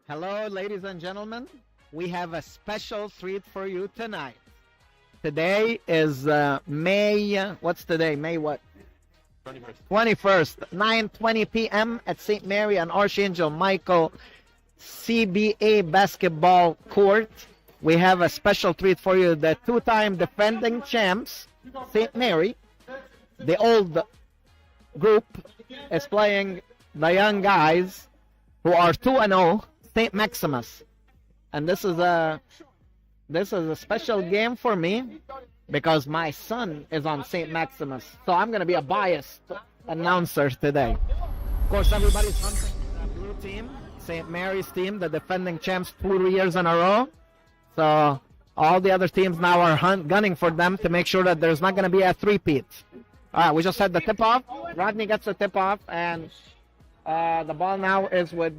Hello, ladies and gentlemen. We have a special treat for you tonight. Today is May, what's today? May what? 21st, 9:20 p.m. at St. Mary and Archangel Michael CBA basketball court. We have a special treat for you. The two-time defending champs, St. Mary, the old group, is playing the young guys who are 2-0, St. Maximus. And this is a special game for me because my son is on St. Maximus. So I'm going to be a biased announcer today. Of course, everybody's hunting the blue team, St. Mary's team, the defending champs 2 years in a row. So all the other teams now are gunning for them to make sure that there's not going to be a three-peat. All right, we just had the tip-off. Rodney gets the tip-off, and the ball now is with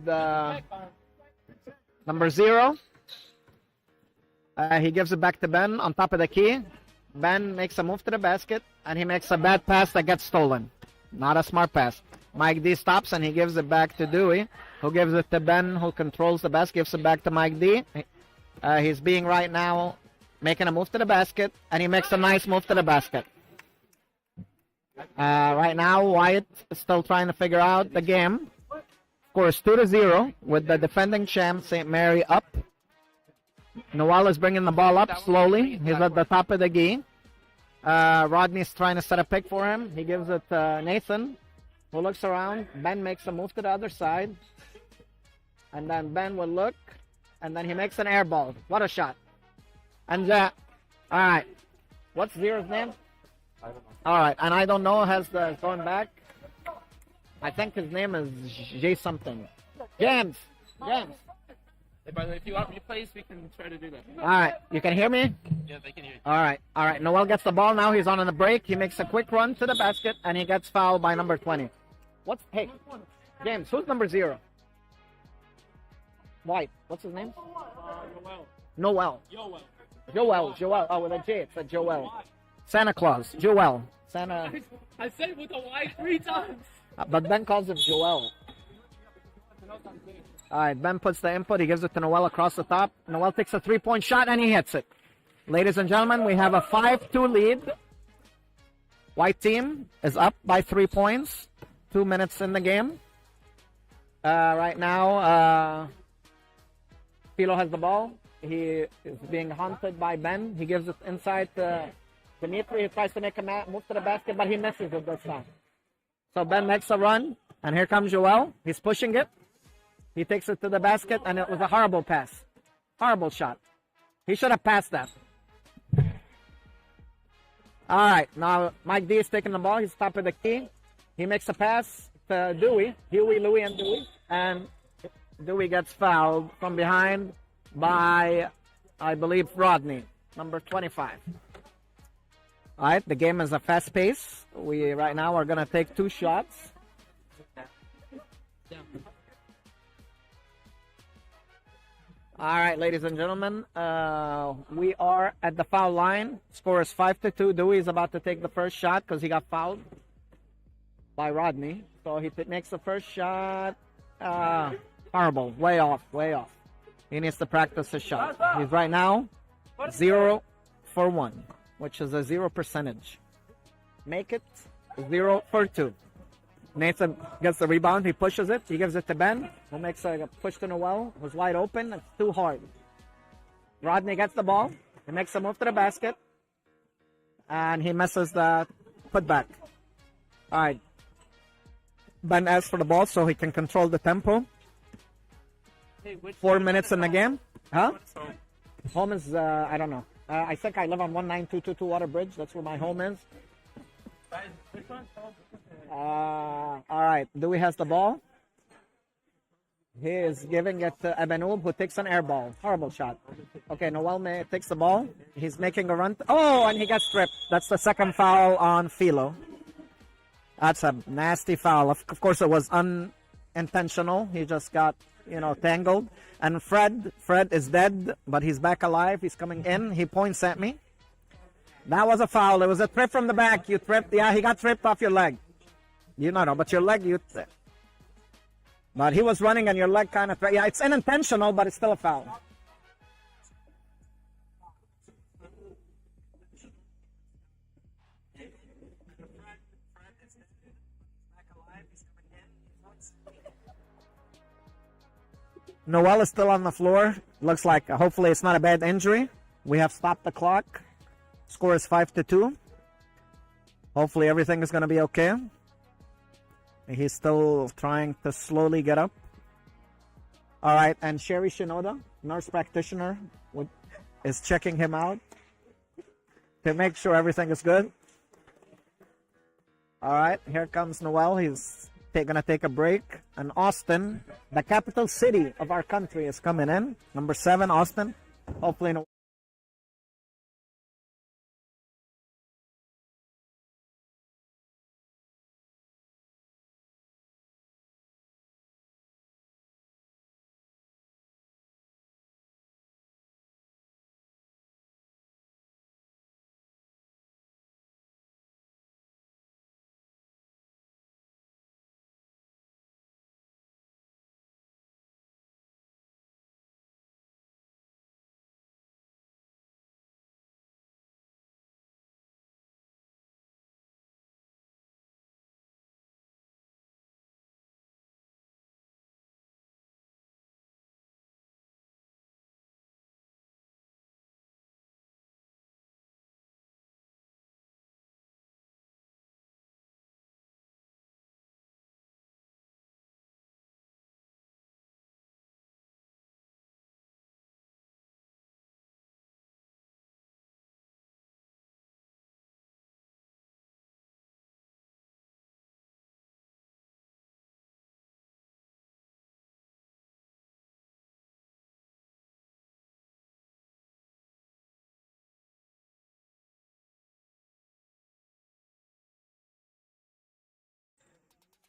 number 0. He gives it back to Ben on top of the key. Ben makes a move to the basket, and he makes a bad pass that gets stolen. Not a smart pass. Mike D stops, and he gives it back to Dewey, who gives it to Ben, who controls the basket, gives it back to Mike D. He's being right now making a move to the basket, and he makes a nice move to the basket. Right now, Wyatt is still trying to figure out the game. Of course, 2-0 with the defending champ, St. Mary, up. Noel is bringing the ball up slowly. He's at the top of the key. Rodney's trying to set a pick for him. He gives it to Nathan, who looks around. Ben makes a move to the other side. And then Ben will look. And then he makes an air ball. What a shot. And, all right. What's Zero's name? I don't know. All right. And I don't know, has the going back. I think his name is J something. James. James. Hey, by the way, if you want replays, we can try to do that. All right. You can hear me? Yeah, they can hear you. All right. All right. Noel gets the ball now. He's on the break. He makes a quick run to the basket, and he gets fouled by number 20. Hey, James, who's number 0? White. What's his name? Noel. Joel. Joel. Oh, with a J. It's a Joel. Santa Claus. Joel. Santa. I said it with a Y 3 times. But Ben calls him Joel. All right, Ben puts the input. He gives it to Noel across the top. Noel takes a three-point shot, and he hits it. Ladies and gentlemen, we have a 5-2 lead. White team is up by 3 points. 2 minutes in the game. Right now, Philo has the ball. He is being hunted by Ben. He gives it inside to Dimitri. He tries to make a move to the basket, but he misses it this time. So Ben makes a run, and here comes Joel. He's pushing it. He takes it to the basket, and it was a horrible pass. Horrible shot. He should have passed that. All right, now Mike D is taking the ball. He's top of the key. He makes a pass to Dewey. Huey, Louie, and Dewey. And Dewey gets fouled from behind by, I believe, Rodney, number 25. All right, the game is a fast pace. We right now are going to take 2 shots. All right, ladies and gentlemen, we are at the foul line. Score is 5-2. Dewey is about to take the first shot because he got fouled by Rodney. So he makes the first shot. Horrible. Way off. He needs to practice his shot. He's right now 0 for 1, which is a 0 percentage. Make it 0 for 2. Nathan gets the rebound. He pushes it. He gives it to Ben, who makes a push to Noel, who's wide open. It's too hard. Rodney gets the ball. He makes a move to the basket. And he misses the putback. All right. Ben asks for the ball so he can control the tempo. Hey, 4 minutes in the game. Huh? home? Home is, I don't know. I think I live on 19222 Water Bridge. That's where my home is. Which one? All right. Dewey has the ball. He is giving it to Ebenoob, who takes an air ball. Horrible shot. Okay, Noel takes the ball. He's making a run. And he gets stripped. That's the second foul on Philo. That's a nasty foul. Of course, it was unintentional. He just got, tangled. And Fred is dead, but he's back alive. He's coming in. He points at me. That was a foul. It was a trip from the back. You tripped. Yeah, he got tripped off your leg. But your leg, But he was running and your leg kind of... Yeah, it's unintentional, but it's still a foul. Noel is still on the floor. Looks like hopefully it's not a bad injury. We have stopped the clock. Score is 5-2. Hopefully everything is going to be okay. He's still trying to slowly get up. All right, and Sherry Shinoda, nurse practitioner, is checking him out to make sure everything is good. All right, here comes Noel. He's going to take a break. And Austin, the capital city of our country, is coming in. Number 7, Austin. Hopefully Noel.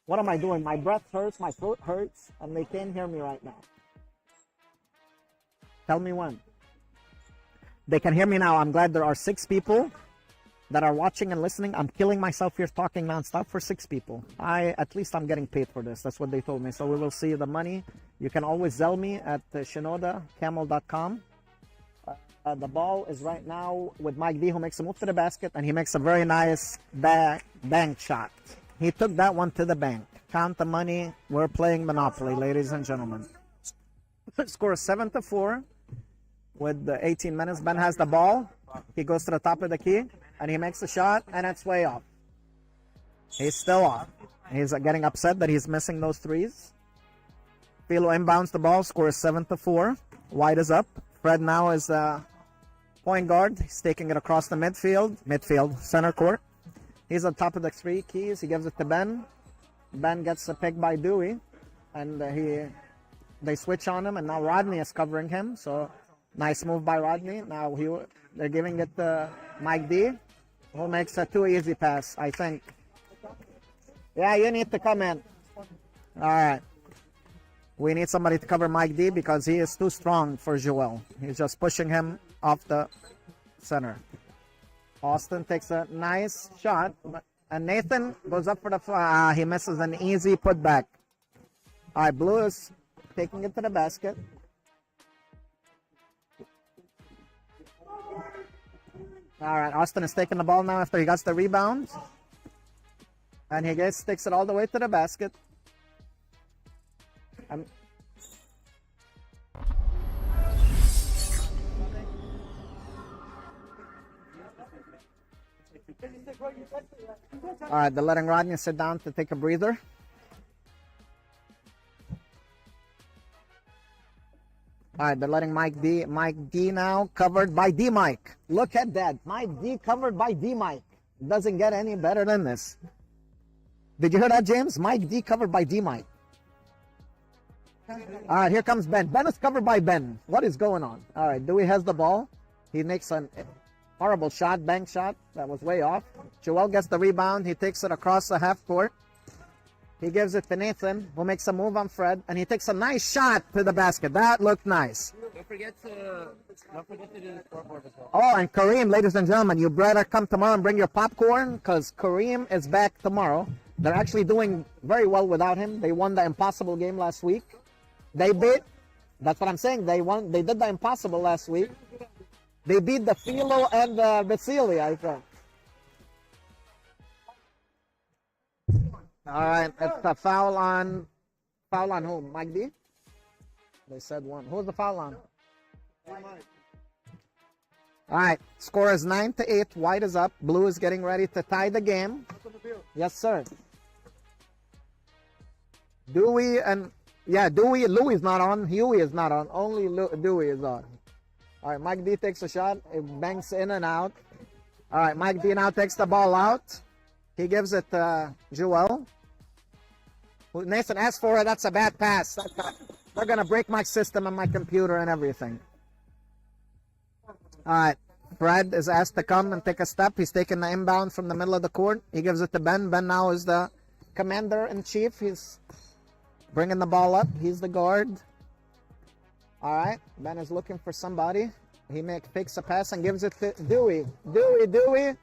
What am I doing? My breath hurts, my throat hurts, and they can't hear me right now. Tell me when. They can hear me now. I'm glad there are 6 people that are watching and listening. I'm killing myself here talking nonstop for 6 people. At least I'm getting paid for this. That's what they told me. So we will see the money. You can always Zelle me at shinodacamel.com. The ball is right now with Mike D, who makes a move to the basket, and he makes a very nice bank shot. He took that one to the bank. Count the money. We're playing Monopoly, ladies and gentlemen. Score 7-4 with the 18 minutes. Ben has the ball. He goes to the top of the key, and he makes a shot, and it's way off. He's still off. He's getting upset that he's missing those threes. Philo inbounds the ball. Score is 7-4. White is up. Fred now is point guard. He's taking it across the midfield, center court. He's on top of the 3 keys. He gives it to Ben. Ben gets a pick by Dewey, and they switch on him, and now Rodney is covering him. So nice move by Rodney. Now they're giving it to Mike D, who makes a too easy pass, I think. Yeah, you need to come in. All right. We need somebody to cover Mike D because he is too strong for Joel. He's just pushing him off the center. Austin takes a nice shot, and Nathan goes up for the he misses an easy putback. All right, Blue is taking it to the basket. All right, Austin is taking the ball now after he got the rebound. And he sticks it all the way to the basket. All right, they're letting Rodney sit down to take a breather. All right, they're letting Mike D now covered by D Mike. Look at that. Mike D covered by D Mike. Doesn't get any better than this. Did you hear that, James? Mike D covered by D Mike. All right, here comes Ben. Ben is covered by Ben. What is going on? All right, Dewey has the ball. He makes an horrible shot, bank shot. That was way off. Joel gets the rebound. He takes it across the half court. He gives it to Nathan, who makes a move on Fred, and he takes a nice shot to the basket. That looked nice. Don't forget to do the scoreboard as well. Oh, and Kareem, ladies and gentlemen, you better come tomorrow and bring your popcorn because Kareem is back tomorrow. They're actually doing very well without him. They won the impossible game last week. They beat, that's what I'm saying, they did the impossible last week. They beat the Philo and the Basilia, I think. All right, it's a foul on whom? Mike D? They said one. Who's the foul on? All right, score is 9-8. White is up. Blue is getting ready to tie the game. Yes, sir. Dewey and Dewey. Louis not on. Huey is not on. Only Dewey is on. All right, Mike D takes a shot. It banks in and out. All right, Mike D now takes the ball out. He gives it to Joel. Nathan asked for it. That's a bad pass. They're going to break my system and my computer and everything. All right. Fred is asked to come and take a step. He's taking the inbound from the middle of the court. He gives it to Ben. Ben now is the commander-in-chief. He's bringing the ball up. He's the guard. All right. Ben is looking for somebody. He takes a pass and gives it to Dewey. Dewey.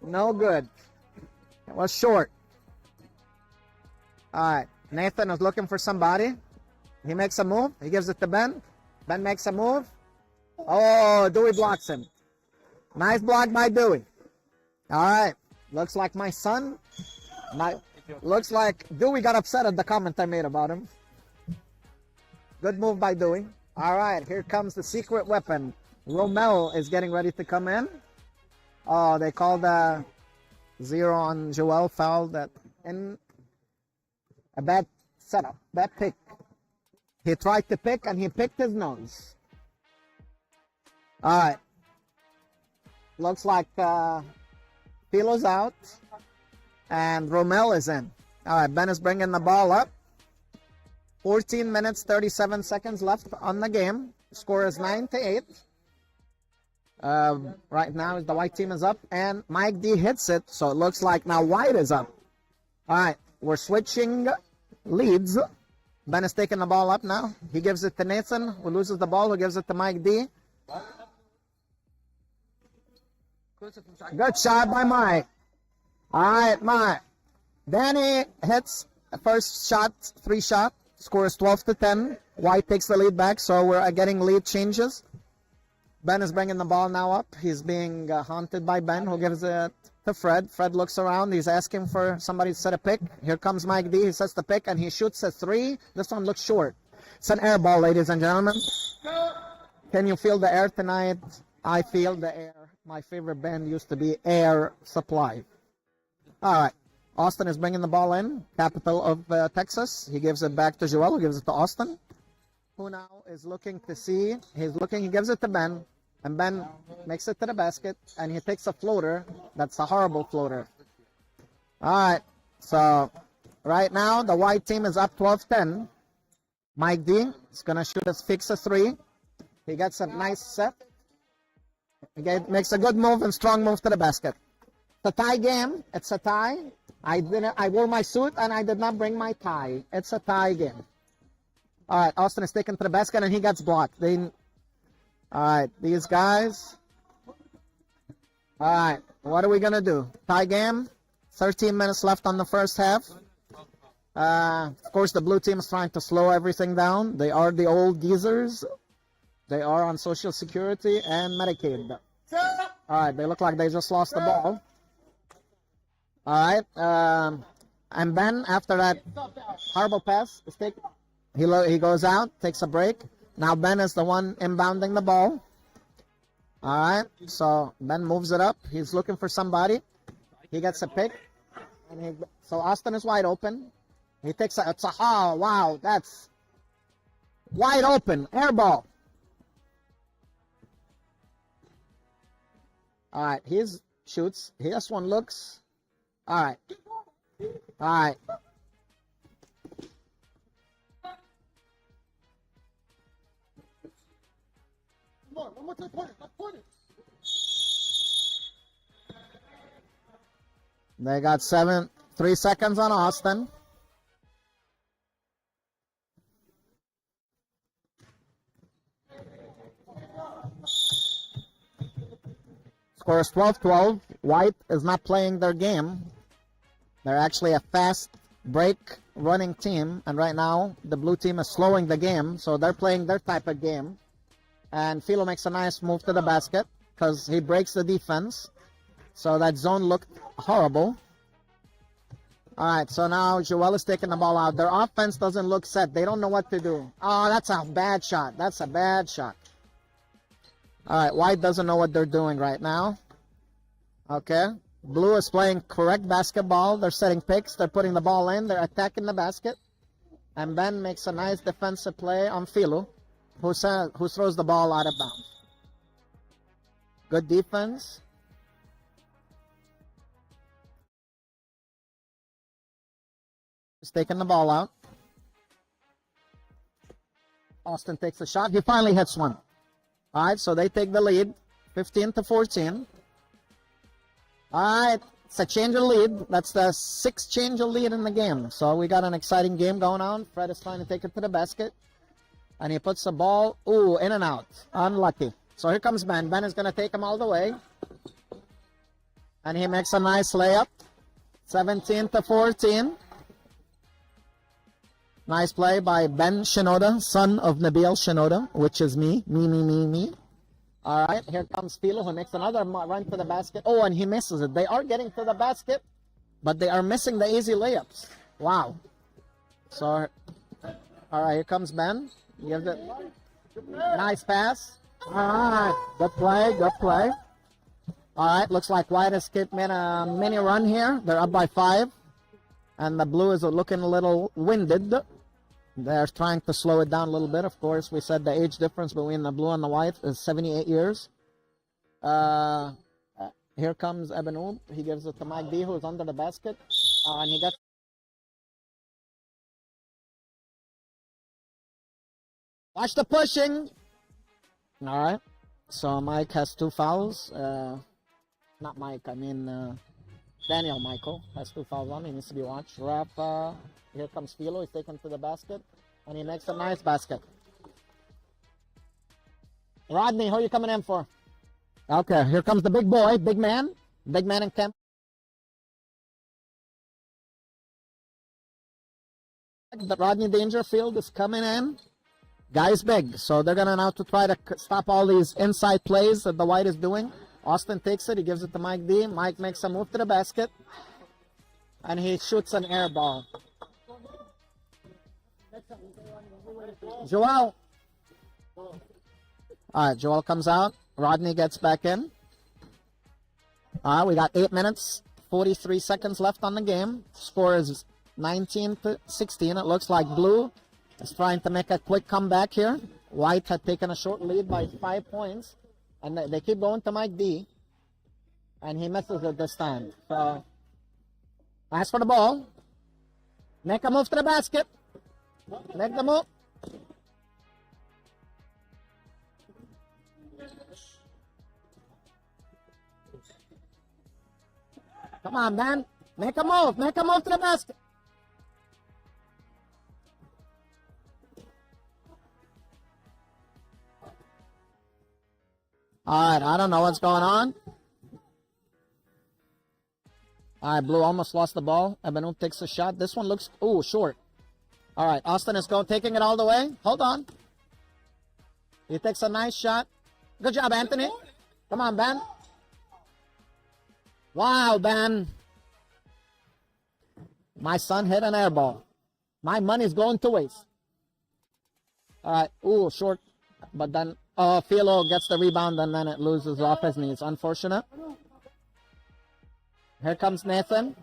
No good. It was short. All right. Nathan is looking for somebody. He makes a move. He gives it to Ben. Ben makes a move. Oh, Dewey blocks him. Nice block by Dewey. All right. Looks like my son. Looks like Dewey got upset at the comment I made about him. Good move by Dewey. All right. Here comes the secret weapon. Romel is getting ready to come in. Oh, they called a 0 on Joel. Foul that in a bad setup. Bad pick. He tried to pick and he picked his nose. All right. Looks like Philo's out. And Romel is in. All right. Ben is bringing the ball up. 14 minutes, 37 seconds left on the game. Score is 9-8. Right now, the white team is up. And Mike D hits it. So it looks like now white is up. All right. We're switching leads. Ben is taking the ball up now. He gives it to Nathan, who loses the ball, who gives it to Mike D. Good shot by Mike. All right, Mike. Danny hits the first shot, 3 shot. Score is 12-10. White takes the lead back, so we're getting lead changes. Ben is bringing the ball now up. He's being haunted by Ben, who gives it to Fred. Fred looks around. He's asking for somebody to set a pick. Here comes Mike D. He sets the pick, and he shoots a 3. This one looks short. It's an air ball, ladies and gentlemen. Can you feel the air tonight? I feel the air. My favorite band used to be Air Supply. All right. Austin is bringing the ball in, capital of Texas. He gives it back to Joel, who gives it to Austin, who now is looking to see. He gives it to Ben, and Ben makes it to the basket, and he takes a floater. That's a horrible floater. All right. So right now, the white team is up 12-10. Mike D is going to shoot a fix a 3. He gets a nice set. He makes a good move and strong move to the basket. It's a tie game. It's a tie. I wore my suit and I did not bring my tie. It's a tie game. All right, Austin is taken to the basket and he gets blocked. All right, these guys. All right, what are we gonna do? Tie game. 13 minutes left on the first half. Of course, the blue team is trying to slow everything down. They are the old geezers. They are on Social Security and Medicaid. All right, they look like they just lost the ball. All right, and Ben, after that horrible pass, he goes out, takes a break. Now Ben is the one inbounding the ball. All right, so Ben moves it up. He's looking for somebody. He gets a pick. So Austin is wide open. He takes wow, that's wide open, air ball. All right, he shoots. This one looks. All right. All right. One more time, point it. They got 3 seconds on Austin. Score is 12-12. White is not playing their game. They're actually a fast break running team, and right now the blue team is slowing the game, so they're playing their type of game. And Philo makes a nice move to the basket because he breaks the defense. So that zone looked horrible. All right, so now Joel is taking the ball out. Their offense doesn't look set. They don't know what to do. Oh, that's a bad shot. That's a bad shot. All right, White doesn't know what they're doing right now. Okay. Blue is playing correct basketball. They're setting picks. They're putting the ball in. They're attacking the basket. And Ben makes a nice defensive play on Philo, who throws the ball out of bounds. Good defense. He's taking the ball out. Austin takes a shot. He finally hits one. All right, so they take the lead, 15-14. All right, it's a change of lead. That's the 6th change of lead in the game. So we got an exciting game going on. Fred is trying to take it to the basket. And he puts the ball, in and out. Unlucky. So here comes Ben. Ben is going to take him all the way. And he makes a nice layup. 17-14. Nice play by Ben Shinoda, son of Nabil Shinoda, which is me. Me. All right, here comes Philo, who makes another run to the basket. Oh, and he misses it. They are getting to the basket, but they are missing the easy layups. Wow. So, all right, here comes Ben. Gives it. Nice pass. All right, good play. All right, looks like White Escape made a mini run here. They're up by 5. And the blue is looking a little winded. They're trying to slow it down a little bit. Of course, we said the age difference between the blue and the white is 78 years. Here comes Ebenoob. He gives it to Mike D, who's under the basket. And he gets... Watch the pushing. All right. So Mike has 2 fouls. Not Mike, I mean... Daniel Michael has 2 fouls on. He needs to be watched. Ref, here comes Philo. He's taken to the basket. And he makes a nice basket. Rodney, who are you coming in for? Okay, here comes the big boy, big man in camp. The Rodney Dangerfield is coming in. Guy's big, so they're going to now to try to stop all these inside plays that the white is doing. Austin takes it. He gives it to Mike D. Mike makes a move to the basket. And he shoots an air ball. Joel. All right, Joel comes out. Rodney gets back in. All right, we got 8 minutes, 43 seconds left on the game. Score is 19-16. It looks like blue is trying to make a quick comeback here. White had taken a short lead by 5 points. And they keep going to Mike D. And he misses it this time. So, pass for the ball. Make a move to the basket. Make the move. Come on, man. Make a move. Make a move to the basket. All right, I don't know what's going on. All right, blue almost lost the ball. Ebenoob takes a shot. This one looks, short. All right, Austin is taking it all the way. Hold on. He takes a nice shot. Good job, Anthony. Come on, Ben. Wow, Ben. My son hit an air ball. My money's going to waste. All right, short. But then, Philo gets the rebound and then it loses off his knees. Unfortunate. Here comes Nathan.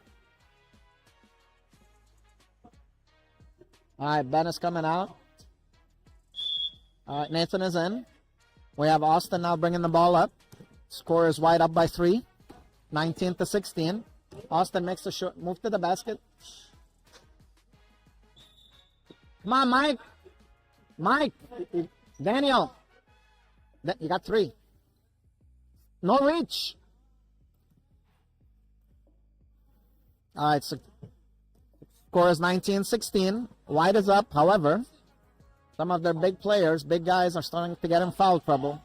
All right, Ben is coming out. All right, Nathan is in. We have Austin now bringing the ball up. Score is White up by 3. 19-16. Austin makes a short move to the basket. Come on, Mike. Mike. Daniel. You got 3. No reach. All right, so score is 19-16. White is up. However, some of their big players, big guys, are starting to get in foul trouble.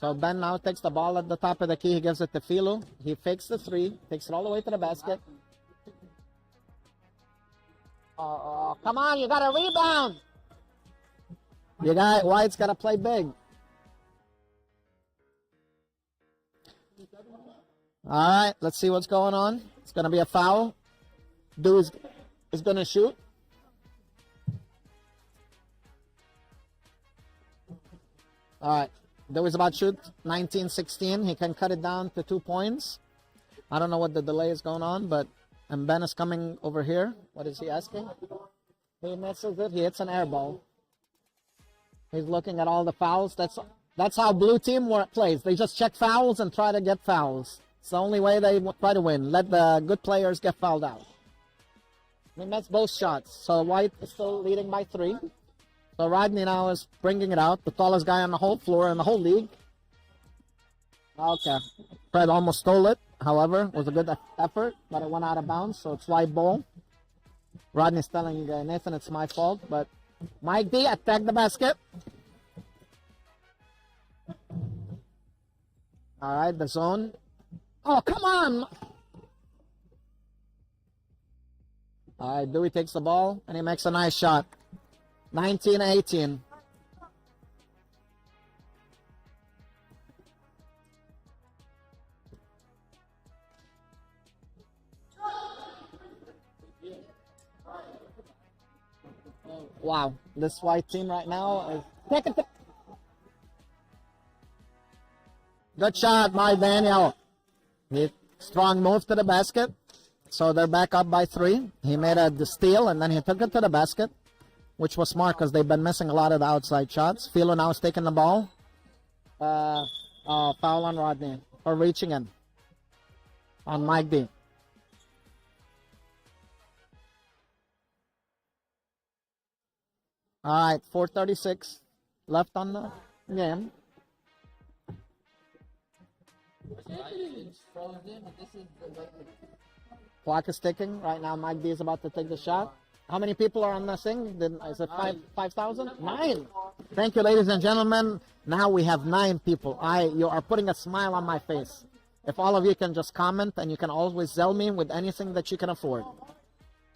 So Ben now takes the ball at the top of the key. He gives it to Philo. He fakes the three, takes it all the way to the basket. Oh, come on, you got to rebound. White's got to play big. All right, let's see what's going on. It's going to be a foul. Dewey is going to shoot. All right, Dewey's about to shoot 19-16. He can cut it down to 2 points. I don't know what the delay is going on, but and Ben is coming over here. What is he asking? He misses it. He hits an air ball. He's looking at all the fouls. That's how blue team plays. They just check fouls and try to get fouls. It's the only way they try to win. Let the good players get fouled out. He missed both shots. So White is still leading by 3. So Rodney now is bringing it out. The tallest guy on the whole floor in the whole league. Okay. Fred almost stole it. However, it was a good effort, but it went out of bounds. So it's White ball. Rodney's telling Nathan it's my fault, but Mike D attack the basket. All right, the zone. Oh, come on! All right, Dewey takes the ball, and he makes a nice shot. 19-18. Wow, this White team right now is... Good shot by Daniel. Strong move to the basket. So they're back up by 3. He made a steal, and then he took it to the basket, which was smart because they've been missing a lot of the outside shots. Philo now is taking the ball. Foul on Rodney for reaching in on Mike D. All right, 4:36 left on the game. Clock is ticking. Right now, Mike D is about to take the shot. How many people are on this thing? Is it 5,000? 9. Thank you, ladies and gentlemen. Now we have 9 people. You are putting a smile on my face. If all of you can just comment, and you can always sell me with anything that you can afford.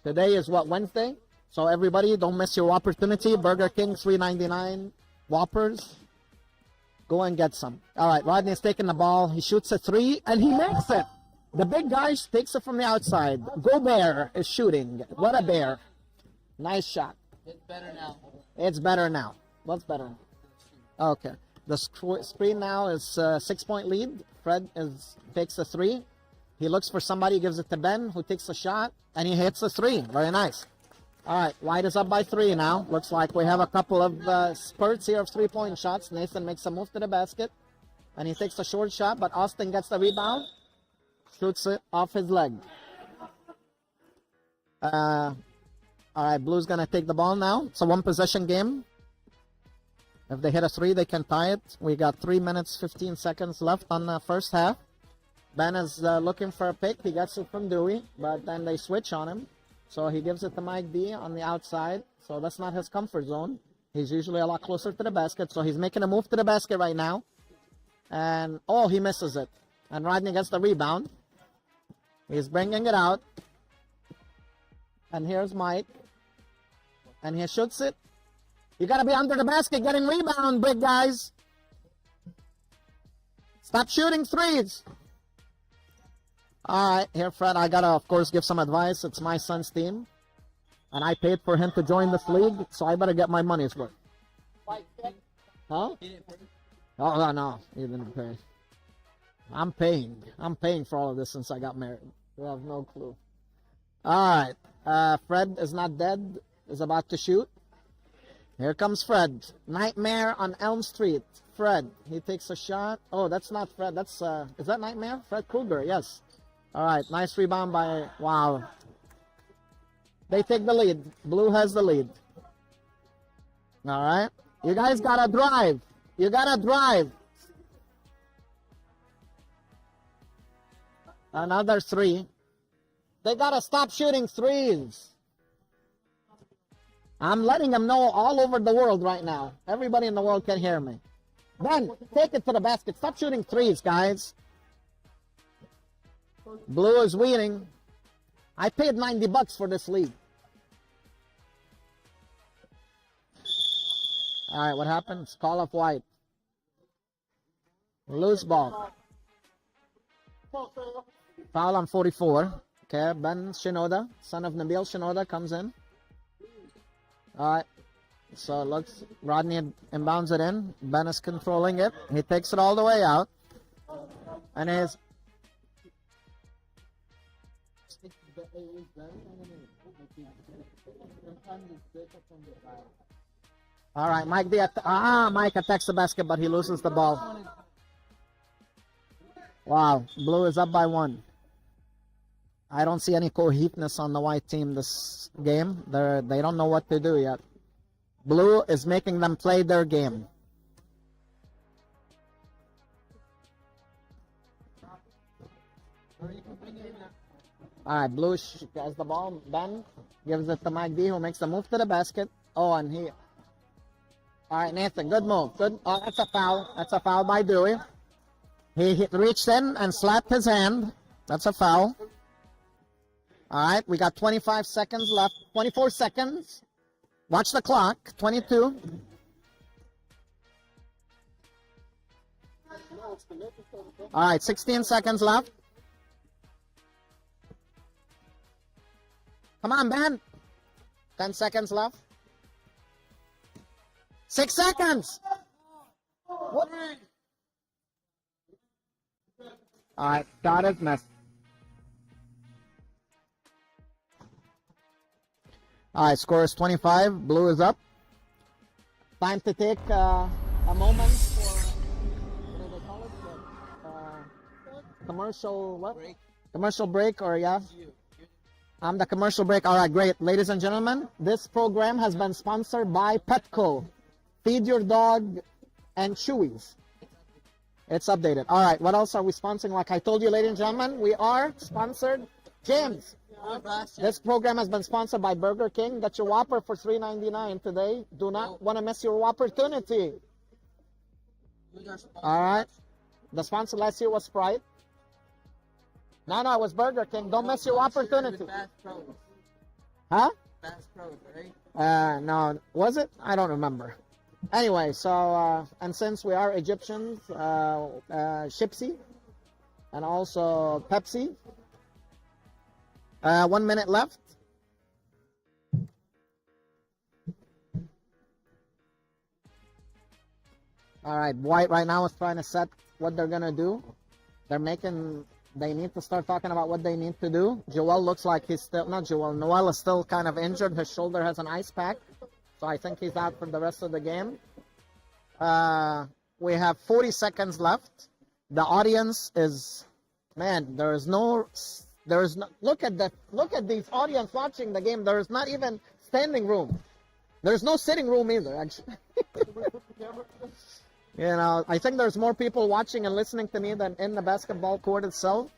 Today is what, Wednesday? So everybody, don't miss your opportunity. Burger King, $3.99. Whoppers. Go and get some. All right, Rodney's taking the ball. He shoots a 3, and he makes it. The big guy takes it from the outside. Gobert is shooting. What a bear. Nice shot. It's better now. It's better now. What's better? Okay. The screen now is 6-point lead. Fred takes a 3. He looks for somebody, gives it to Ben, who takes a shot, and he hits a 3. Very nice. All right, White is up by 3 now. Looks like we have a couple of spurts here of 3-point shots. Nathan makes a move to the basket, and he takes a short shot, but Austin gets the rebound, shoots it off his leg. All right, Blue's going to take the ball now. It's a one-possession game. If they hit a 3, they can tie it. We got 3 minutes, 15 seconds left on the first half. Ben is looking for a pick. He gets it from Dewey, but then they switch on him. So he gives it to Mike D on the outside. So that's not his comfort zone. He's usually a lot closer to the basket. So he's making a move to the basket right now. And, oh, he misses it. And Rodney gets the rebound. He's bringing it out. And here's Mike. And he shoots it. You got to be under the basket getting rebound, big guys. Stop shooting threes. All right, here, Fred, I got to, of course, give some advice. It's my son's team. And I paid for him to join this league, so I better get my money's worth. Huh? Oh, no, he didn't pay. I'm paying. I'm paying for all of this since I got married. You have no clue. All right, Fred is not dead, is about to shoot. Here comes Fred. Nightmare on Elm Street. Fred, he takes a shot. Oh, that's not Fred. That's, is that Nightmare? Fred Krueger, yes. All right, nice rebound by, wow. They take the lead. Blue has the lead. All right. You guys got to drive. You got to drive. Another 3. They got to stop shooting threes. I'm letting them know all over the world right now. Everybody in the world can hear me. Ben, take it to the basket. Stop shooting threes, guys. Blue is winning. I paid $90 for this league. All right, what happens? Call of white. Loose ball. Foul on 44. Okay, Ben Shinoda, son of Nabil Shinoda, comes in. All right. So it looks, Rodney inbounds it in. Ben is controlling it. He takes it all the way out. And his... All right, Mike. Mike attacks the basket, but he loses the ball. Wow, Blue is up by 1. I don't see any cohesiveness on the white team this game. They don't know what to do yet. Blue is making them play their game. All right, Blue has the ball. Ben gives it to Mike D, who makes the move to the basket. Oh, and he... All right, Nathan, good move. Good. Oh, that's a foul. That's a foul by Dewey. He reached in and slapped his hand. That's a foul. All right, we got 25 seconds left. 24 seconds. Watch the clock. 22. All right, 16 seconds left. Come on, Ben. 10 seconds left. 6 seconds. What? All right, got it. Mess. All right, score is 25. Blue is up. Time to take a moment for, what do they call it? Commercial, what? Break. Commercial break, or yeah? I'm the commercial break. All right, great. Ladies and gentlemen, this program has been sponsored by Petco. Feed your dog and Chewies. It's updated. All right, what else are we sponsoring? Like I told you, ladies and gentlemen, we are sponsored. James, this program has been sponsored by Burger King. Get your Whopper for $3.99 today. Do not want to miss your opportunity. All right. The sponsor last year was Sprite. No, it was Burger King. Don't miss your opportunity. Huh? No, was it? I don't remember. Anyway, so, and since we are Egyptians, Shipsy, and also Pepsi. 1 minute left. All right, White right now is trying to set what they're going to do. They need to start talking about what they need to do. Joel looks like he's still, not Joel, Noel is still kind of injured. His shoulder has an ice pack. So I think he's out for the rest of the game. We have 40 seconds left. The audience is, man, look at these audience watching the game. There is not even standing room. There's no sitting room either, actually. You know, I think there's more people watching and listening to me than in the basketball court itself.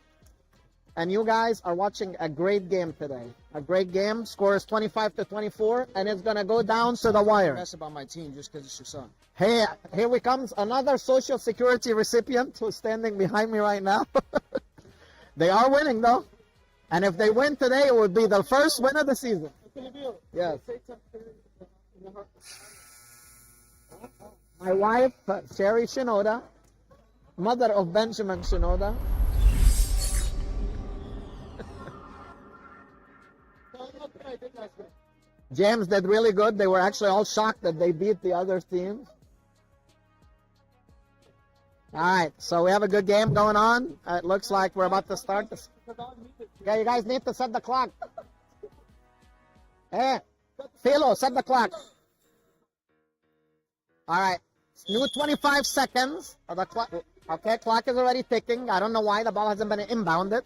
And you guys are watching a great game today. A great game. Score is 25-24, and it's going to go down to the wire. That's about my team just because it's your son. Hey, here we comes another Social Security recipient who's standing behind me right now. They are winning, though. And if they win today, it would be the first win of the season. Yes. My wife, Sherry Shinoda, mother of Benjamin Shinoda. James did really good. They were actually all shocked that they beat the other team. All right, so we have a good game going on. It looks like we're about to start this. Okay, you guys need to set the clock. Hey, Philo, set the clock. All right, new 25 seconds. The clock. Okay, clock is already ticking. I don't know why the ball hasn't been inbounded.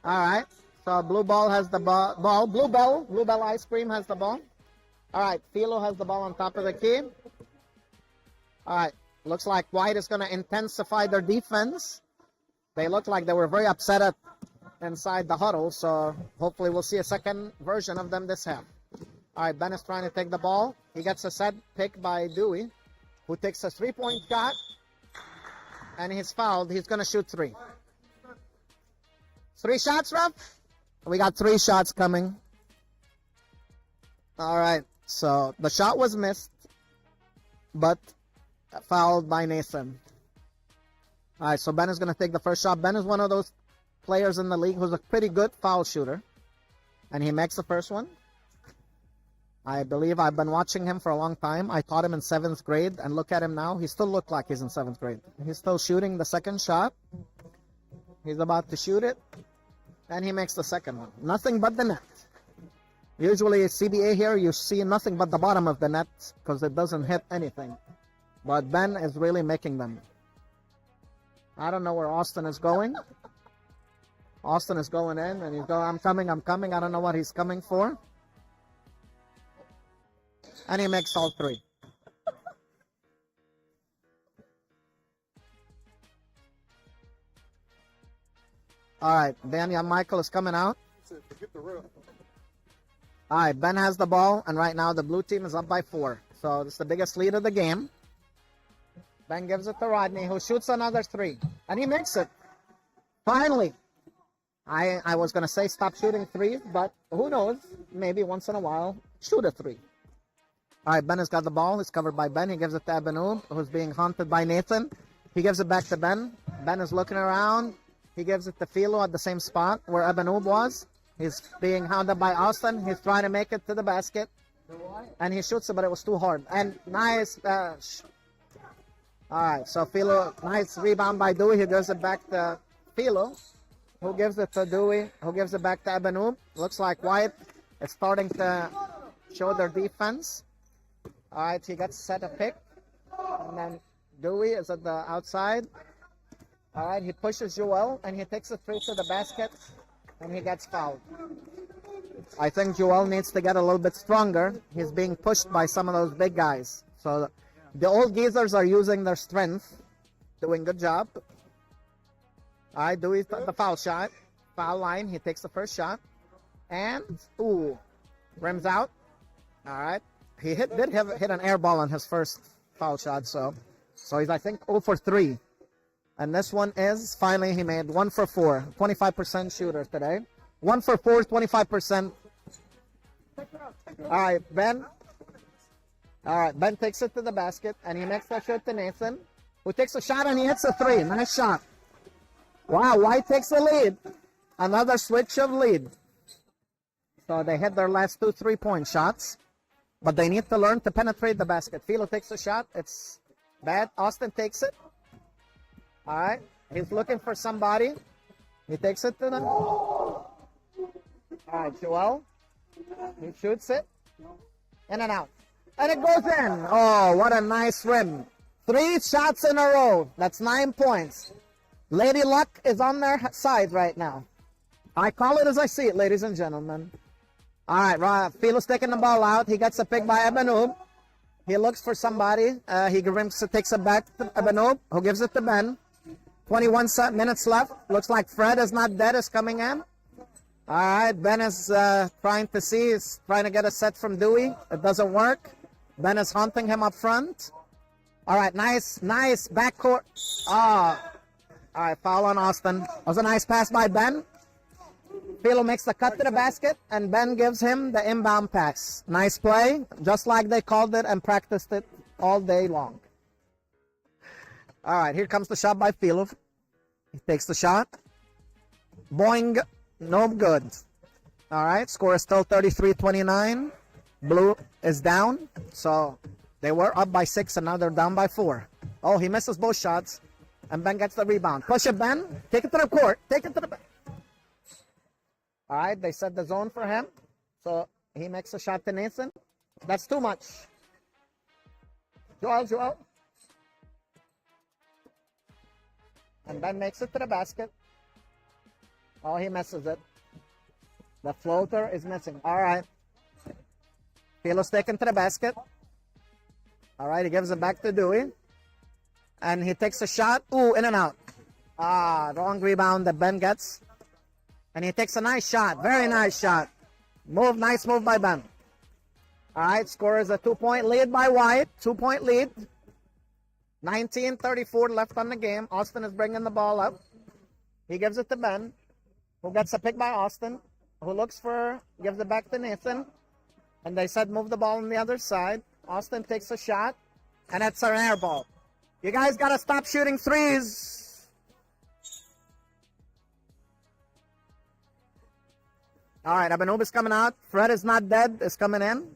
All right, so Blue Ball has the ball. Blue Bell Ice Cream has the ball. All right, Philo has the ball on top of the key. All right, looks like White is going to intensify their defense. They look like they were very upset inside the huddle, so hopefully we'll see a second version of them this half. All right, Ben is trying to take the ball. He gets a set pick by Dewey. who takes a 3-point shot, and he's fouled. He's going to shoot 3. 3 shots, ref? We got 3 shots coming. All right, so the shot was missed, but fouled by Nathan. All right, so Ben is going to take the first shot. Ben is one of those players in the league who's a pretty good foul shooter, and he makes the first one. I believe I've been watching him for a long time. I taught him in 7th grade, and look at him now. He still looks like he's in 7th grade. He's still shooting the second shot. He's about to shoot it, and he makes the second one. Nothing but the net. Usually at CBA here, you see nothing but the bottom of the net because it doesn't hit anything. But Ben is really making them. I don't know where Austin is going. Austin is going in, and he's going, I'm coming. I don't know what he's coming for. And he makes all 3. All right, Daniel Michael is coming out. All right, Ben has the ball, and right now the blue team is up by 4. So this is the biggest lead of the game. Ben gives it to Rodney, who shoots another 3, and he makes it. Finally. I was going to say stop shooting 3s, but who knows? Maybe once in a while, shoot a 3. All right, Ben has got the ball. It's covered by Ben. He gives it to Ebenoob, who's being haunted by Nathan. He gives it back to Ben. Ben is looking around. He gives it to Philo at the same spot where Ebenoob was. He's being hounded by Austin. He's trying to make it to the basket. And he shoots it, but it was too hard. And nice. All right, so Philo, nice rebound by Dewey. He gives it back to Philo, who gives it to Dewey, who gives it back to Ebenoob. Looks like White is starting to show their defense. All right, he gets set a pick. And then Dewey is at the outside. All right, he pushes Joel, and he takes a 3 to the basket, and he gets fouled. I think Joel needs to get a little bit stronger. He's being pushed by some of those big guys. So the old geezers are using their strength, doing good job. All right, Dewey, the foul shot. Foul line, he takes the first shot. And, rims out. All right. He hit an air ball on his first foul shot, so he's, I think, 0 for 3. And this one is, finally, he made 1 for 4. 25% shooter today. 1 for 4, 25%. All right, Ben. All right, Ben takes it to the basket, and he makes that shot to Nathan, who takes a shot, and he hits a 3. Nice shot. Wow, White takes the lead. Another switch of lead. So they hit their last 2 3-point shots. But they need to learn to penetrate the basket. Philo takes a shot. It's bad. Austin takes it. All right. He's looking for somebody. He takes it to them. All right, Joel. He shoots it. In and out. And it goes in. Oh, what a nice rim. 3 shots in a row. That's 9 points. Lady Luck is on their side right now. I call it as I see it, ladies and gentlemen. All right, Philo's taking the ball out. He gets a pick by Ebenoob. He looks for somebody. He takes it back to Ebenoob, who gives it to Ben. 21 minutes left. Looks like Fred is not dead, is coming in. All right, Ben is trying to see. He's trying to get a set from Dewey. It doesn't work. Ben is haunting him up front. All right, nice backcourt. All right, foul on Austin. That was a nice pass by Ben. Philo makes the cut to the basket, and Ben gives him the inbound pass. Nice play, just like they called it and practiced it all day long. All right, here comes the shot by Philo. He takes the shot. Boing, no good. All right, score is still 33-29. Blue is down, so they were up by 6, and now they're down by 4. Oh, he misses both shots, and Ben gets the rebound. Push it, Ben. Take it to the court. Take it to the back. All right, they set the zone for him. So he makes a shot to Nathan. That's too much. Joel. And Ben makes it to the basket. Oh, he misses it. The floater is missing. All right. Philo's taken to the basket. All right, he gives it back to Dewey. And he takes a shot. Ooh, in and out. Wrong rebound that Ben gets. And he takes a nice shot. Very nice shot. Nice move by Ben. All right, score is a 2-point lead by White. 2-point lead. 19:34 left on the game. Austin is bringing the ball up. He gives it to Ben, who gets a pick by Austin, who gives it back to Nathan. And they said move the ball on the other side. Austin takes a shot, and it's an air ball. You guys got to stop shooting threes. All right, Abenuba's coming out. Fred is not dead, is coming in.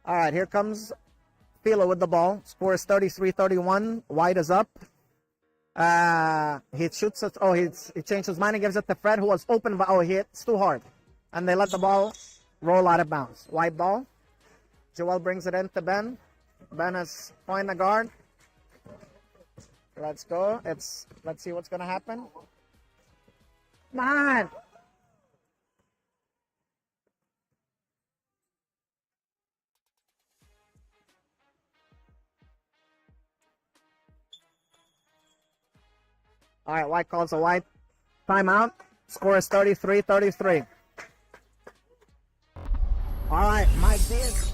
All right, here comes Philo with the ball. Score is 33-31. White is up. He shoots it. Oh, he changed his mind and gives it to Fred, who was open, but it's too hard. And they let the ball roll out of bounds. White ball. Joel brings it in to Ben. Ben is pointing the guard. Let's go. Let's see what's going to happen. Come on. All right, White calls a White timeout. Score is 33-33. All right, Mike Diaz.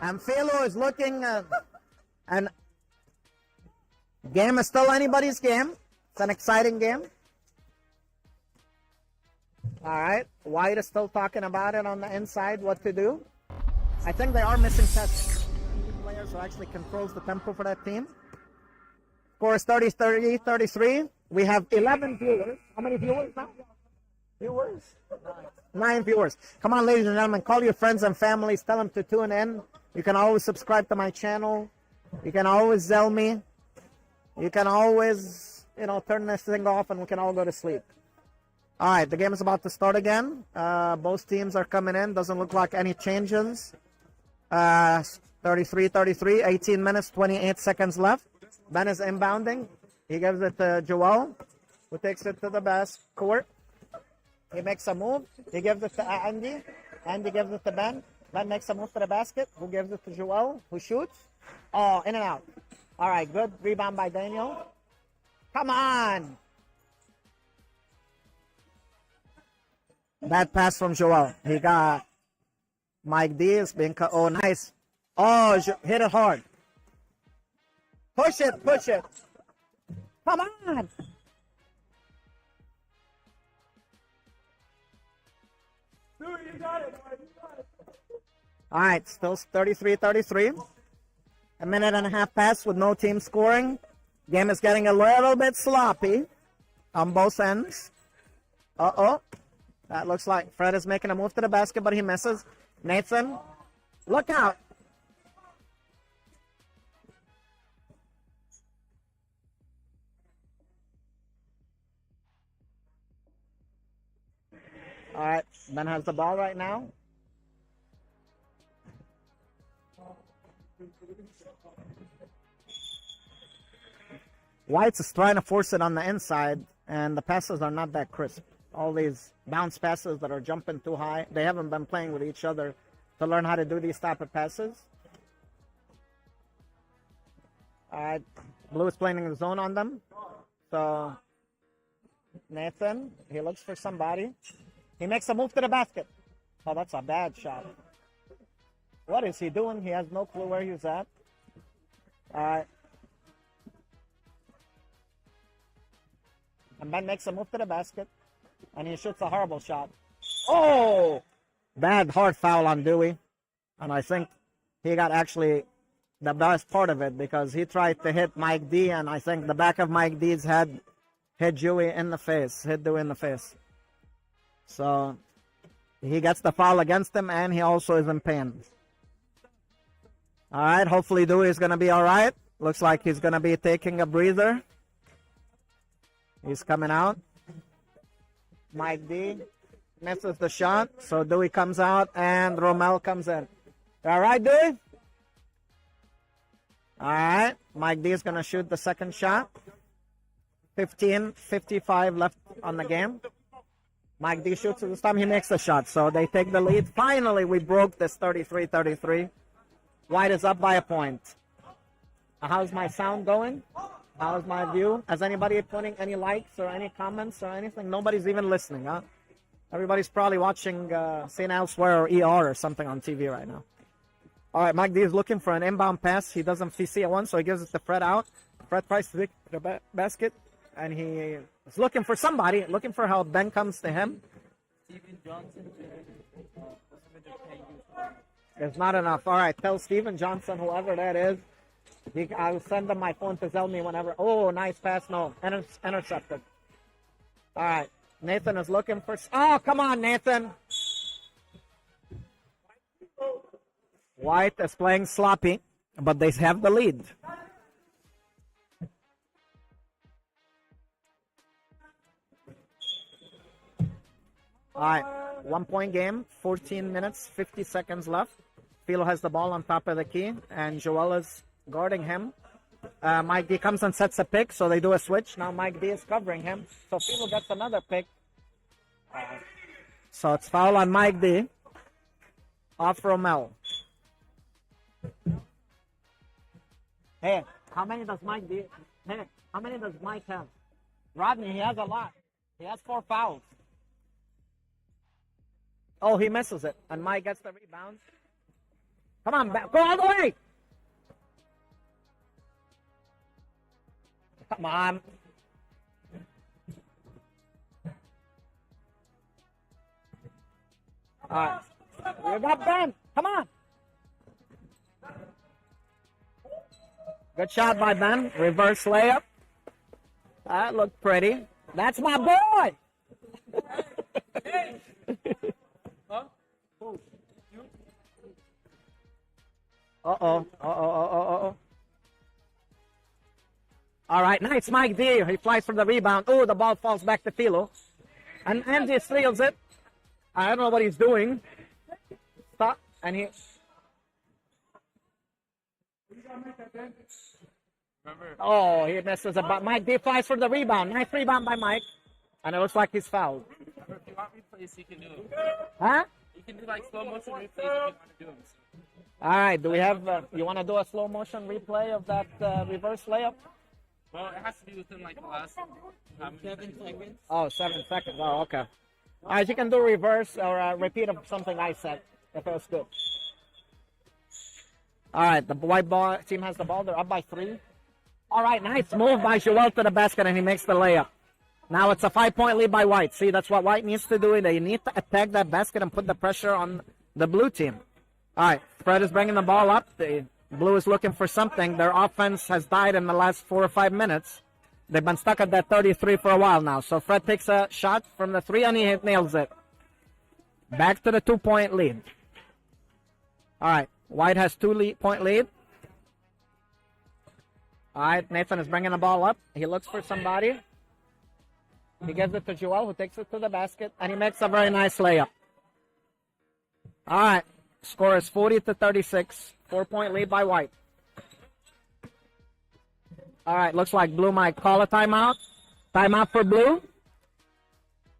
And Philo is looking, and game is still anybody's game. It's an exciting game. All right, White is still talking about it on the inside, what to do. I think they are missing Tess. Players who actually controls the tempo for that team. Score is 33. We have 11 viewers. How many viewers now? Viewers? 9 viewers. Come on, ladies and gentlemen, call your friends and families. Tell them to tune in. You can always subscribe to my channel. You can always Zell me. You can always, turn this thing off and we can all go to sleep. All right, the game is about to start again. Both teams are coming in. Doesn't look like any changes. 33-33, 18 minutes, 28 seconds left. Ben is inbounding. He gives it to Joel, who takes it to the basket court. He makes a move. He gives it to Andy. Andy gives it to Ben. Ben makes a move to the basket. Who gives it to Joel, who shoots. Oh, in and out. All right, good rebound by Daniel. Come on. Bad pass from Joel. He got Mike D is being cut. Oh, nice. Oh, hit it hard. Push it. Come on. Dude, you got it. All right, still 33-33. A minute and a half pass with no team scoring. Game is getting a little bit sloppy on both ends. Uh-oh. That looks like Fred is making a move to the basket, but he misses. Nathan, look out. All right, Ben has the ball right now. White's is trying to force it on the inside, and the passes are not that crisp. All these bounce passes that are jumping too high. They haven't been playing with each other to learn how to do these type of passes. All right, Blue is playing in the zone on them. So Nathan, he looks for somebody. He makes a move to the basket. Oh, that's a bad shot. What is he doing? He has no clue where he's at. All right. And Ben makes a move to the basket. And he shoots a horrible shot. Oh! Bad hard foul on Dewey. And I think he got actually the best part of it because he tried to hit Mike D. And I think the back of Mike D's head hit Dewey in the face. Hit Dewey in the face. So he gets the foul against him and he also is in pain. All right, hopefully Dewey is going to be all right. Looks like he's going to be taking a breather. He's coming out. Mike D misses the shot, so Dewey comes out and Romel comes in. All right, Dewey? All right, Mike D is going to shoot the second shot. 15:55 left on the game. Mike D shoots this time. He makes the shot, so they take the lead. Finally, we broke this 33-33. White is up by a point. How's my sound going? How's my view? Has anybody putting any likes or any comments or anything? Nobody's even listening, huh? Everybody's probably watching St. Elsewhere or ER or something on TV right now. All right, Mike D is looking for an inbound pass. He doesn't see one, so he gives it to Fred out. Fred tries to take the basket, and he is looking for somebody, looking for help. Ben comes to him. Steven Johnson. It's not enough. All right, tell Steven Johnson, whoever that is. I'll send him my phone to tell me whenever. Oh, nice pass. No, intercepted. All right, Nathan is looking for. Oh, come on, Nathan. White is playing sloppy, but they have the lead. All right, 1 point game, 14 minutes, 50 seconds left. Philo has the ball on top of the key, and Joel is guarding him. Mike D comes and sets a pick, so they do a switch. Now Mike D is covering him, so Philo gets another pick. So it's foul on Mike D. Off Romel. Hey, how many does Mike D? Hey, how many does Mike have? Rodney, he has a lot. He has 4 fouls. Oh, he misses it, and Mike gets the rebound. Come on, go all the way. Come on. All right. You got Ben. Come on. Good shot by Ben. Reverse layup. That looked pretty. That's my boy. Uh-oh. All right, nice Mike D. He flies for the rebound. Oh, the ball falls back to Philo. And Andy steals it. I don't know what he's doing. Stop. And he... Oh, he misses it. But Mike D flies for the rebound. Nice rebound by Mike. And it looks like he's fouled. If you want replays, you can do it. Huh? You can do like slow motion replays if you want to do them. All right, do we have, you want to do a slow motion replay of that reverse layup? Well, it has to be within like the last 7 seconds. Oh, 7 seconds. Oh, okay. All right, you can do reverse or a repeat of something I said, if it was good. All right, the white ball team has the ball. They're up by 3. All right, nice move by Joel to the basket, and he makes the layup. Now it's a 5-point lead by White. See, that's what White needs to do. They need to attack that basket and put the pressure on the blue team. All right, Fred is bringing the ball up. The blue is looking for something. Their offense has died in the last 4 or 5 minutes. They've been stuck at that 33 for a while now. So Fred takes a shot from the 3, and he nails it. Back to the 2-point lead. All right, White has 2-point lead. All right, Nathan is bringing the ball up. He looks for somebody. He gives it to Joel, who takes it to the basket, and he makes a very nice layup. All right, score is 40-36. 4-point lead by White. All right, looks like Blue might call a timeout. Timeout for Blue.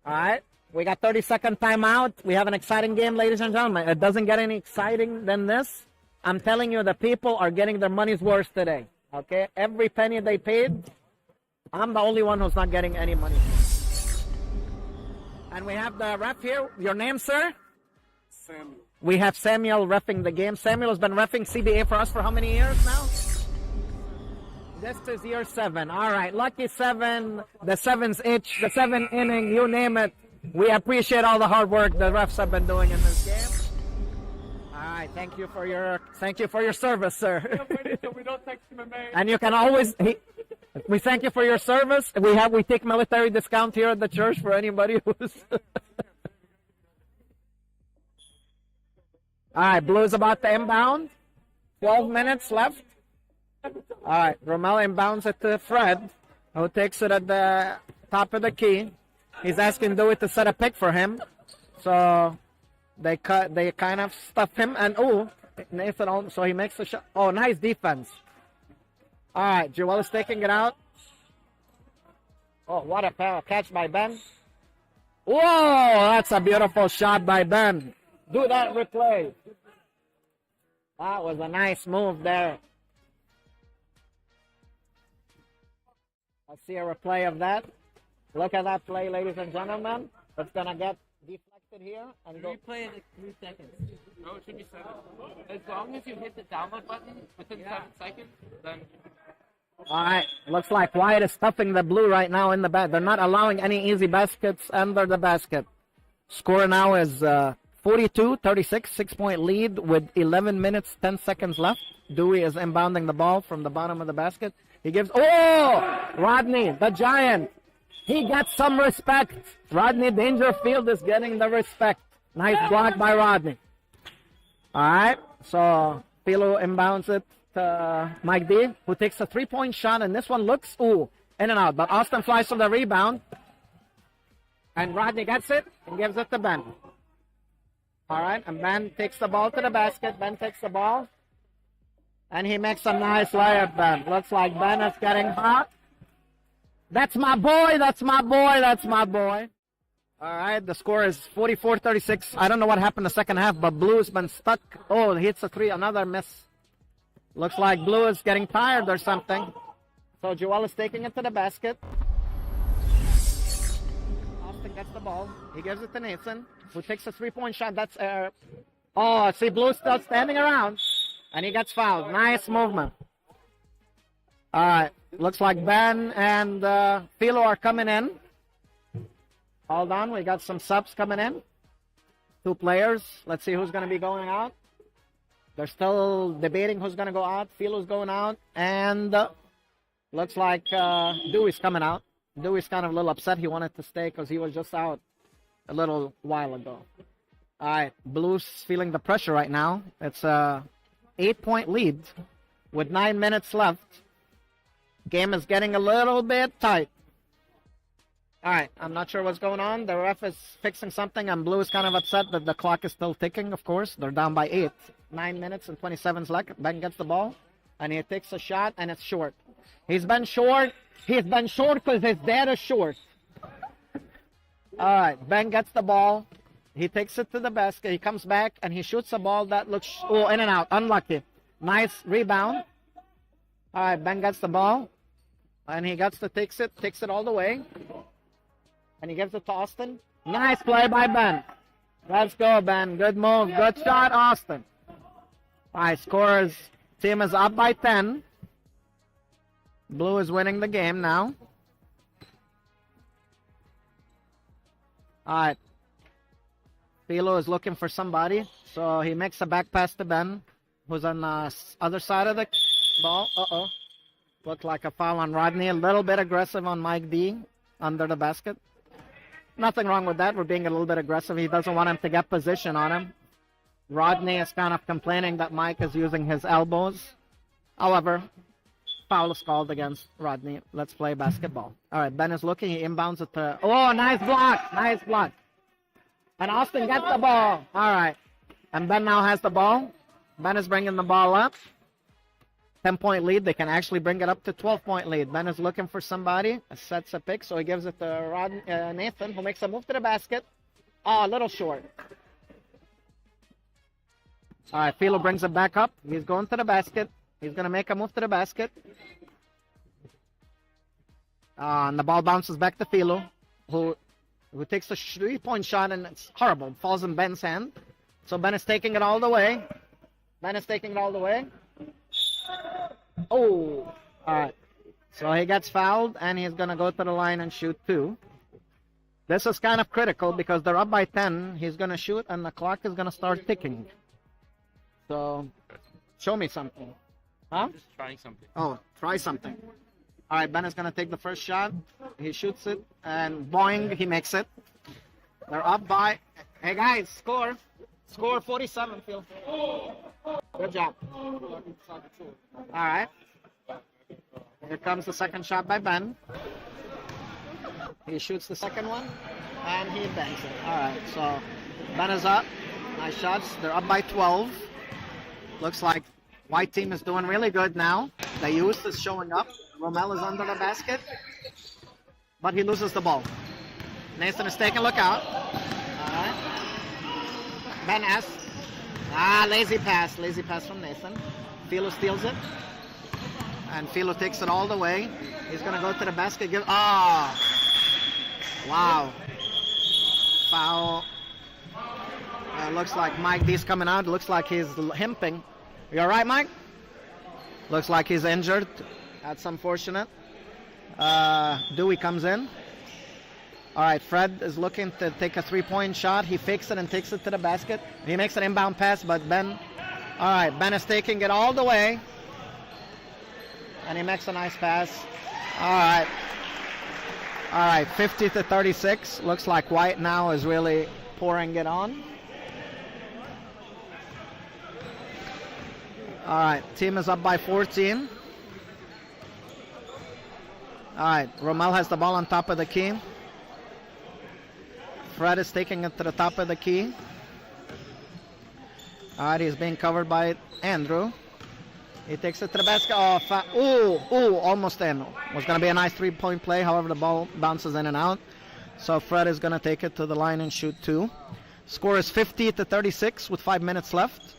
All right, we got 30-second timeout. We have an exciting game, ladies and gentlemen. It doesn't get any exciting than this. I'm telling you, the people are getting their money's worth today. Okay, every penny they paid, I'm the only one who's not getting any money. And we have the ref here. Your name, sir? Samuel. We have Samuel reffing the game. Samuel has been reffing CBA for us for how many years now? This is year 7. All right, lucky 7. The 7's itch, the 7 inning, you name it. We appreciate all the hard work the refs have been doing in this game. All right, thank you for your service, sir. And you can always. We thank you for your service. We take military discount here at the church for anybody who's. All right, Blue's about to inbound. 12 minutes left. All right, Romel inbounds it to Fred, who takes it at the top of the key. He's asking Dewey to set a pick for him. So they kind of stuff him, and Nathan, so he makes the shot. Oh, nice defense. All right, Joel is taking it out. Oh, what a catch by Ben. Whoa, that's a beautiful shot by Ben. Do that replay. That was a nice move there. Let's see a replay of that. Look at that play, ladies and gentlemen. It's going to get deflected. basket here and go. Replay in like 3 seconds. No, it should be 7. As long as you hit the download button within 7 seconds, then. All right, looks like White is stuffing the blue right now in the back. They're not allowing any easy baskets under the basket. Score now is 42-36, 6-point lead with 11 minutes, 10 seconds left. Dewey is inbounding the ball from the bottom of the basket. He gives, Rodney, the giant. He gets some respect. Rodney Dangerfield is getting the respect. Nice block by Rodney. All right, so Philo inbounds it to Mike D, who takes a 3-point shot, and this one looks, in and out. But Austin flies for the rebound, and Rodney gets it and gives it to Ben. All right, and Ben takes the ball to the basket. Ben takes the ball, and he makes a nice layup, Ben. Looks like Ben is getting hot. That's my boy, that's my boy, that's my boy. All right, the score is 44-36. I don't know what happened the second half, but Blue's been stuck. Oh, he hits a 3, another miss. Looks like Blue is getting tired or something. So Joel is taking it to the basket. Austin gets the ball. He gives it to Nathan, who takes a 3-point shot. That's see, Blue's still standing around, and he gets fouled. Nice movement. All right, looks like Ben and Philo are coming in. Hold on, we got some subs coming in. 2 players. Let's see who's going to be going out. They're still debating who's going to go out. Philo's going out, and looks like Dewey's coming out. Dewey's kind of a little upset. He wanted to stay because he was just out a little while ago. All right, Blue's feeling the pressure right now. It's a 8-point lead with 9 minutes left. Game is getting a little bit tight. All right, I'm not sure what's going on. The ref is fixing something, and Blue is kind of upset that the clock is still ticking, of course. They're down by 8. 9 minutes and 27 seconds. Ben gets the ball, and he takes a shot, and it's short. He's been short. He's been short because his dad is short. All right, Ben gets the ball. He takes it to the basket. He comes back, and he shoots a ball that looks, in and out. Unlucky. Nice rebound. All right, Ben gets the ball, and he takes it all the way. And he gives it to Austin. Nice play by Ben. Let's go, Ben. Good move. Good shot, Austin. All right, scores. Team is up by 10. Blue is winning the game now. All right. Philo is looking for somebody. So he makes a back pass to Ben, who's on the other side of the ball. Looked like a foul on Rodney. A little bit aggressive on Mike D under the basket. Nothing wrong with that. We're being a little bit aggressive. He doesn't want him to get position on him. Rodney is kind of complaining that Mike is using his elbows. However, foul is called against Rodney. Let's play basketball. All right, Ben is looking. He inbounds it to... nice block. Nice block. And Austin gets the ball. All right. And Ben now has the ball. Ben is bringing the ball up. 10-point lead. They can actually bring it up to 12-point lead. Ben is looking for somebody. Sets a pick, so he gives it to Nathan, who makes a move to the basket. A little short. All right, Philo brings it back up. He's going to the basket. He's going to make a move to the basket. And the ball bounces back to Philo, who takes a 3-point shot, and it's horrible. Falls in Ben's hand. So Ben is taking it all the way. All right. So he gets fouled, and he's going to go to the line and shoot 2. This is kind of critical because they're up by 10. He's going to shoot, and the clock is going to start ticking. So, show me something. Huh? Just trying something. Try something. All right, Ben is going to take the first shot. He shoots it, and boing, he makes it. They're up by... Hey, guys, score. Score 47, Phil. Good job. All right. Here comes the second shot by Ben. He shoots the second one, and he banks it. All right, so Ben is up. Nice shots. They're up by 12. Looks like White team is doing really good now. The youth is showing up. Romel is under the basket, but he loses the ball. Nathan is taking a look out. All right. Ben S. Lazy pass from Nathan. Philo steals it. And Philo takes it all the way. He's going to go to the basket. Wow. Foul Looks like Mike D's coming out. Looks like he's limping. You all right, Mike? Looks like he's injured. That's unfortunate. Dewey comes in. All right, Fred is looking to take a three-point shot. He fakes it and takes it to the basket. He makes an inbound pass, but Ben... All right, Ben is taking it all the way. And he makes a nice pass. All right. All right, 50-36. Looks like White now is really pouring it on. All right, team is up by 14. All right, Rommel has the ball on top of the key. Fred is taking it to the top of the key. All right, he's being covered by Andrew. He takes it to the basket. Oh, almost in. Was going to be a nice three-point play. However, the ball bounces in and out. So Fred is going to take it to the line and shoot two. Score is 50-36 with 5 minutes left.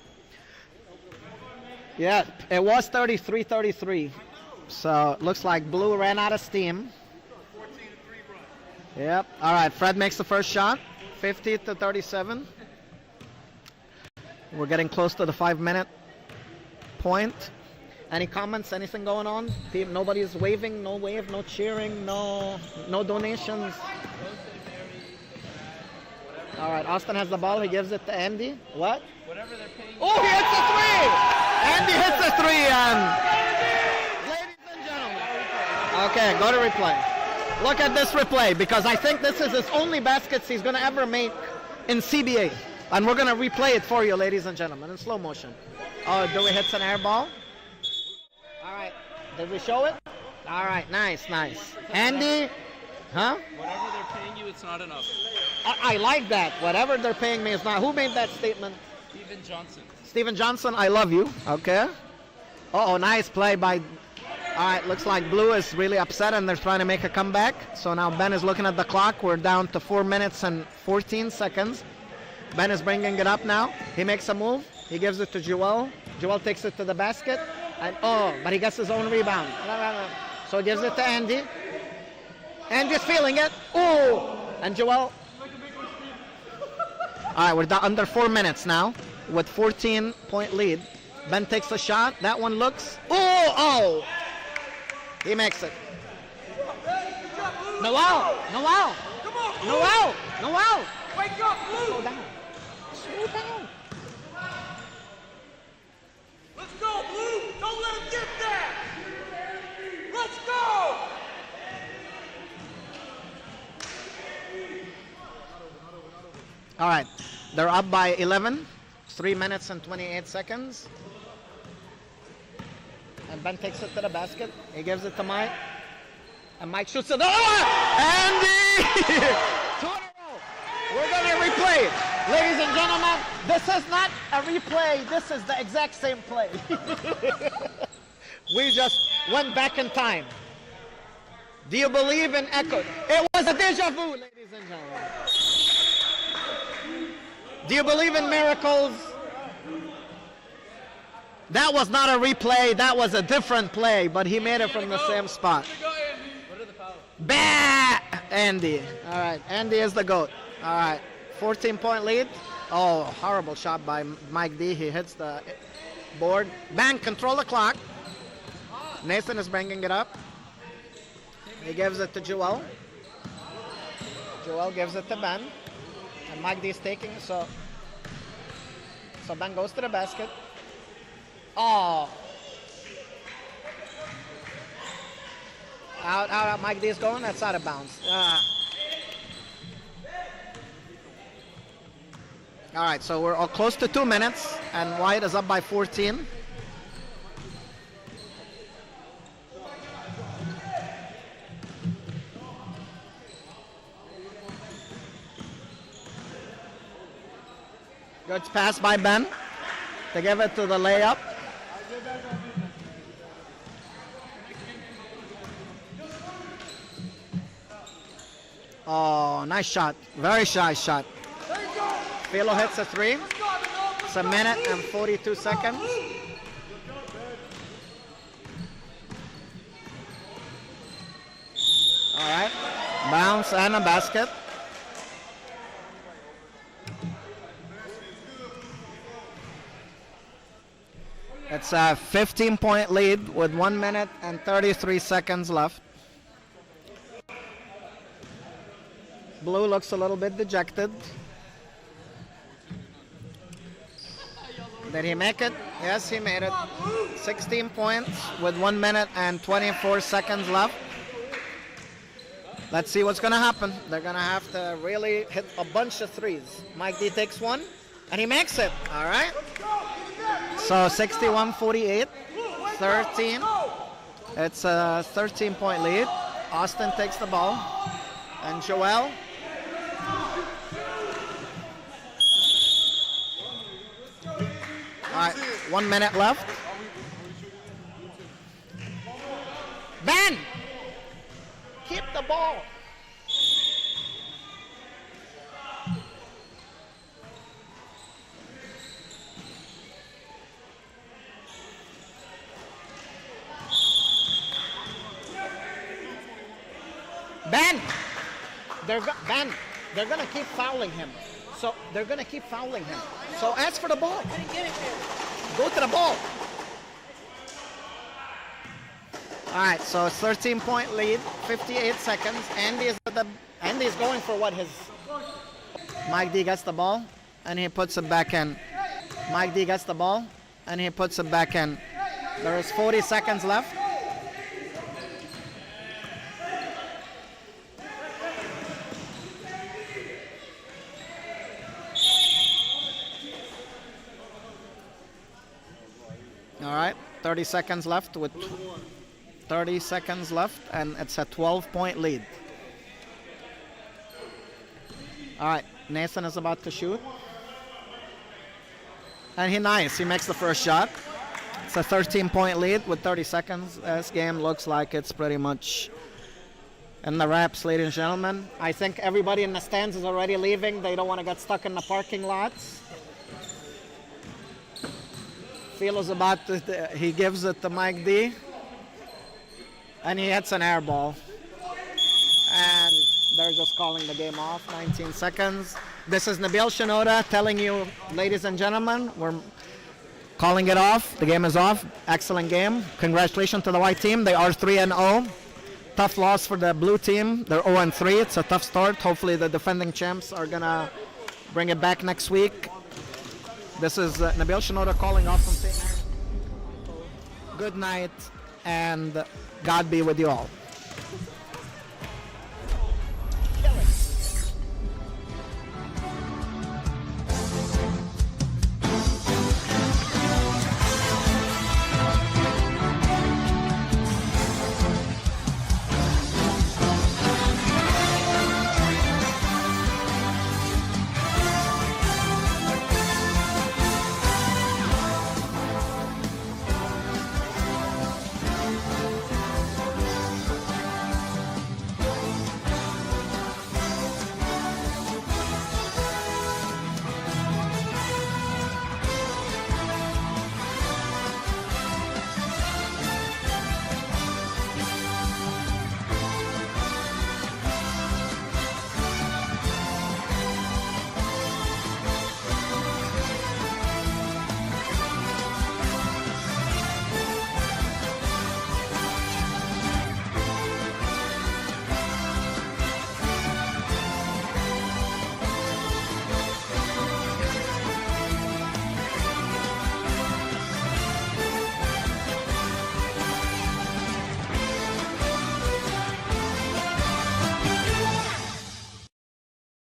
Yeah, it was 33-33. So it looks like Blue ran out of steam. Yep. All right, Fred makes the first shot. 50-37. We're getting close to the 5-minute point. Any comments? Anything going on? Nobody's waving, no wave, no cheering, no donations. All right, Austin has the ball. He gives it to Andy. What? Whatever they're paying. Oh, he hits the three! Andy hits the three, and ladies and gentlemen. Okay, go to replay. Look at this replay, because I think this is his only baskets he's going to ever make in CBA. And we're going to replay it for you, ladies and gentlemen, in slow motion. Oh, Dewey hits an air ball. All right. Did we show it? All right. Nice. Andy. Huh? Whatever they're paying you, it's not enough. I like that. Whatever they're paying me is not. Who made that statement? Steven Johnson. Steven Johnson, I love you. Okay. Oh, nice play by... All right, looks like Blue is really upset and they're trying to make a comeback. So now Ben is looking at the clock. We're down to 4 minutes and 14 seconds. Ben is bringing it up now. He makes a move. He gives it to Joel. Joel takes it to the basket. And but he gets his own rebound. So he gives it to Andy. Andy's feeling it. Oh! And Joel. All right, we're down under 4 minutes now with 14-point lead. Ben takes a shot. That one looks. Oh! He makes it. Noel! Wake up, Blue! Slow down. Let's go, Blue! Don't let him get that! Let's go! All right, they're up by 11. 3 minutes and 28 seconds. And Ben takes it to the basket. He gives it to Mike. And Mike shoots it. Oh! Andy! 2 in a row. We're going to replay it. Ladies and gentlemen, this is not a replay. This is the exact same play. We just went back in time. Do you believe in echo? It was a deja vu, ladies and gentlemen. Do you believe in miracles? That was not a replay. That was a different play, but he made it from the same spot. What are the fouls? Bah! Andy. All right, Andy is the GOAT. All right, 14-point lead. Oh, horrible shot by Mike D. He hits the board. Ben, control the clock. Nathan is bringing it up. He gives it to Joel. Joel gives it to Ben. And Mike D is taking it, so Ben goes to the basket. Oh. Out, Mike D is going. That's out of bounds. All right, so we're all close to 2 minutes, and White is up by 14. Good pass by Ben to give it to the layup. Oh, nice shot. Very shy shot. Philo hits a three. It's a minute and 42 seconds. All right. Bounce and a basket. It's a 15-point lead with 1 minute and 33 seconds left. Blue looks a little bit dejected. Did he make it? Yes, he made it. 16 points with 1 minute and 24 seconds left. Let's see what's going to happen. They're going to have to really hit a bunch of threes. Mike D takes one, and he makes it. All right. So 61-48, 13. It's a 13-point lead. Austin takes the ball, and Joel. All right, 1 minute left. Ben, keep the ball. Ben, they're gonna keep fouling him. So they're gonna keep fouling him. So ask for the ball. Go to the ball. All right, so 13-point lead, 58 seconds. Andy's going for what his. Mike D gets the ball, and he puts it back in. Mike D gets the ball, and he puts it back in. There is 40 seconds left. All right, 30 seconds left with 30 seconds left, and it's a 12-point lead. All right, Nathan is about to shoot. And he makes the first shot. It's a 13-point lead with 30 seconds. This game looks like it's pretty much in the wraps, ladies and gentlemen. I think everybody in the stands is already leaving. They don't want to get stuck in the parking lots. Philo's about to, he gives it to Mike D. And he hits an air ball. And they're just calling the game off. 19 seconds. This is Nabil Shinoda telling you, ladies and gentlemen, we're calling it off. The game is off. Excellent game. Congratulations to the white team. They are 3-0. Tough loss for the blue team. They're 0-3. It's a tough start. Hopefully the defending champs are going to bring it back next week. This is Nabil Shinoda calling off from St. Mary's. Good night, and God be with you all.